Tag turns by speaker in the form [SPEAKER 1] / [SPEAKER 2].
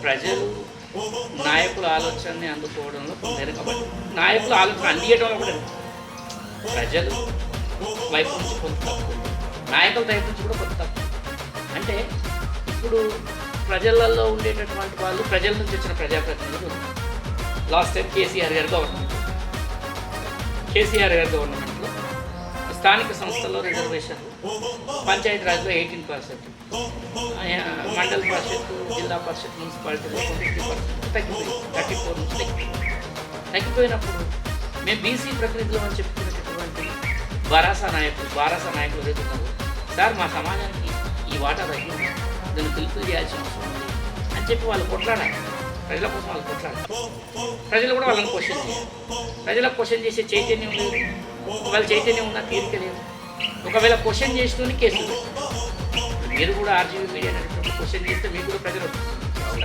[SPEAKER 1] ప్రజలు నాయకుల ఆలోచనని అందుకోవడంలో కొంత వెనుకబడి, నాయకుల ఆలోచన అందియడంలో కూడా ప్రజలు వైపు నుంచి కొంత తక్కువ, నాయకుల వైపు నుంచి కూడా కొంత తక్కువ. అంటే ఇప్పుడు ప్రజలలో ఉండేటటువంటి వాళ్ళు ప్రజల నుంచి వచ్చిన ప్రజాప్రతినిధులు. లాస్ట్ టైం కేసీఆర్ గారు గవర్నమెంట్లో స్థానిక సంస్థల్లో రిజర్వేషన్లు, పంచాయతీ రాజ్లో 18%, మండల పరిషత్, జిల్లా పరిషత్, మున్సిపాలిటీలో 23% తగ్గిపోయింది. 34 నుంచి తగ్గిపోయినప్పుడు మేము బీసీ ప్రతినిధులు అని చెప్పుకునేటటువంటి బారాసా నాయకులు ఎదుగుతున్నారు. సార్, మా సమాజానికి ఈ వాటా తగ్గింది, దీన్ని పిలుపులు చేయాల్సిన అవసరం ఉంది అని చెప్పి వాళ్ళు కొట్లాడాలి. ప్రజల కోసం వాళ్ళు కొట్లాడాలి. ప్రజలు కూడా వాళ్ళని క్వశ్చన్ చేయాలి. ప్రజలకు క్వశ్చన్ చేసే చైతన్యం లేదు. ఒకవేళ చైతన్యం ఉన్నా తీరిక లేదు. ఒకవేళ క్వశ్చన్ చేస్తూనే కేసులు. మీరు కూడా ఆర్జీవీ మీడియా అనేటువంటి క్వశ్చన్ చేస్తే మీకు కూడా ప్రజలు